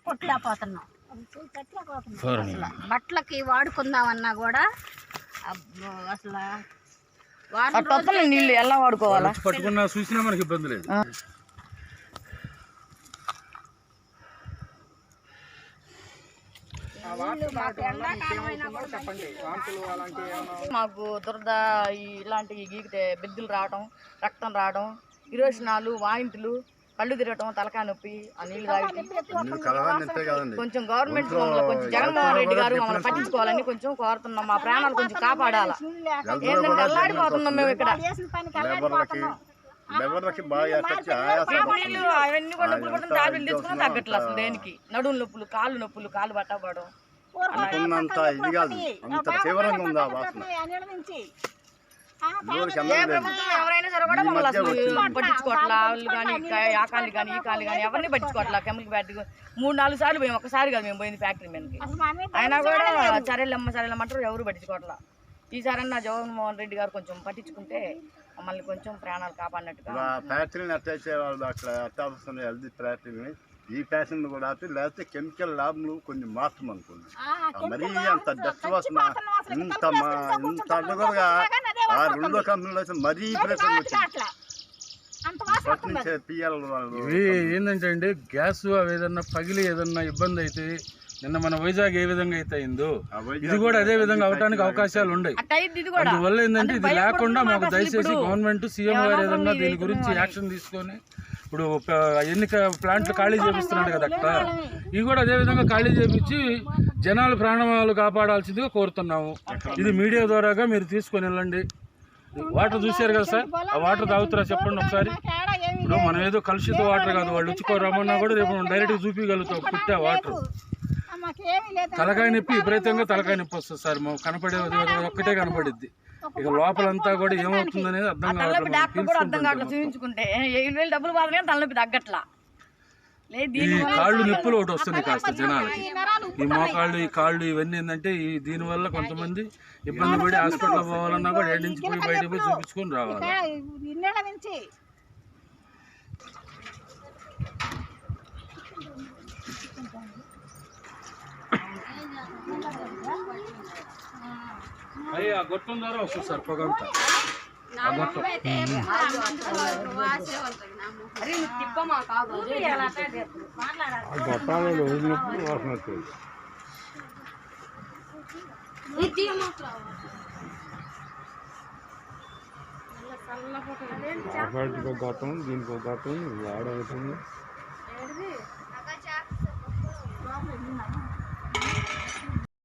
కొట్టలేకపోతున్నాం. బట్టలకి వాడుకుందామన్నా కూడా అసలు నీళ్ళు ఎలా వాడుకోవాలా పట్టుకున్నా చూసినా మనకి ఇబ్బంది లేదు. మాకు దురద ఇలాంటి గీకితే బెద్దులు రావడం, రక్తం రావడం, విరోచనాలు, వాయింతులు, కళ్ళు తిరగటం, తలకాయ నొప్పి, ఆ నీళ్లు తాగి కొంచెం గవర్నమెంట్ కొంచెం జగన్మోహన్ రెడ్డి గారు మమ్మల్ని పట్టించుకోవాలని కొంచెం కోరుతున్నాం. మా ప్రాణాలు కొంచెం కాపాడాలా. ఏంటంటే అల్లాడిపోతున్నాం మేము ఇక్కడ. నీళ్ళు అవన్నీ కూడా నొప్పులు పడుతుంది, టాబ్లెట్లు తీసుకున్నా తగ్గట్లేదు అసలు దేనికి. నడుము నొప్పులు, కాళ్ళు నొప్పులు, కాళ్ళు పట్టబడడం. ఎవరైనా సరే కూడా మమ్మల్ని అసలు పట్టించుకోవట్లా. వాళ్ళు కానీ ఆ కాళ్ళు కానీ ఈ కాళ్ళు కానీ ఎవరిని పట్టించుకోవట్లా. కెమికల్ ఫ్యాక్టరీ 3-4 సార్లు పోయాం, ఒక్కసారి కాదు మేము పోయింది ఫ్యాక్టరీ మీదకి. అయినా కూడా చర్యలమ్మంటారు, ఎవరు పట్టించుకోవట్లా. ఈసారన్నా జగన్మోహన్ రెడ్డి గారు కొంచెం పట్టించుకుంటే మమ్మల్ని కొంచెం ప్రాణాలు కాపాడినట్టుగా. ఫ్యాక్టరీని అట్లా ఫ్యాక్టరీని ఈ ఫ్యాషన్ కూడా లేకపోతే కెమికల్ ల్యాబ్లు కొన్ని మార్చం అనుకోండి. మరీ అంత డస్ట్ వాసన ఇంత అడ్డగోలుగా ఆ 2 కంపెనీలు అయితే మరీ ఇవి ఏంటంటే అండి, గ్యాస్ అవి ఏదన్నా పగిలి ఏదన్నా ఇబ్బంది అయితే నిన్న మన వైజాగ్ ఏ విధంగా అయితే అయిందో ఇది కూడా అదే విధంగా అవడానికి అవకాశాలు ఉన్నాయి. అందువల్ల ఏంటంటే ఇది లేకుండా మాకు దయచేసి గవర్నమెంట్ సీఎం గారు ఏదన్నా దీని గురించి యాక్షన్ తీసుకొని, ఇప్పుడు ఎన్నిక ప్లాంట్లు ఖాళీ చేపిస్తున్నాడు కదా అక్కడ, ఇవి కూడా అదే విధంగా ఖాళీ చేపించి జనాల ప్రాణాలు కాపాడాల్సిందిగా కోరుతున్నాము. ఇది మీడియా ద్వారాగా మీరు తీసుకొని వెళ్ళండి. వాటర్ చూశారు కదా సార్, ఆ వాటర్ తాగుతారా చెప్పండి ఒకసారి. ఇప్పుడు మనం ఏదో కలుషిత వాటర్ కాదు, వాళ్ళు రమ్మన్నా కూడా రేపు డైరెక్ట్గా చూపించగలుగుతాం పుట్టా వాటర్. తలకాయ నొప్పి విపరీతంగా తలకాయ నొప్పి వస్తుంది సార్, కనపడేది ఒక్కటే కనపడిద్ది. ఇక లోపలంతా కూడా ఏమవుతుంది అనేది అర్థం కావట్లేదు. చూపించుకుంటే 7,000 డబ్బులు బాధనే తలనొప్పి తగ్గట్లా. ఈ కాళ్ళు నొప్పులు ఒకటి వస్తుంది కాస్త జనాలకి. ఈ మోకాళ్ళు, ఈ కాళ్ళు ఇవన్నీ ఏంటంటే దీనివల్ల కొంతమంది ఇబ్బంది పడి హాస్పిటల్ పోవాలన్నా కూడా ఏడు నుంచి పోయి బయటకు పోయి చూపించుకొని రావాలి. అయ్యి ఆ గొట్టం ద్వారా వస్తుంది సార్ పొగంతా. ఆ గొట్టం గొట్టాలు వదిలినప్పుడు వాసన వచ్చేది. గొట్టం దీనికి ఒక గొట్టం వాడవుతుంది.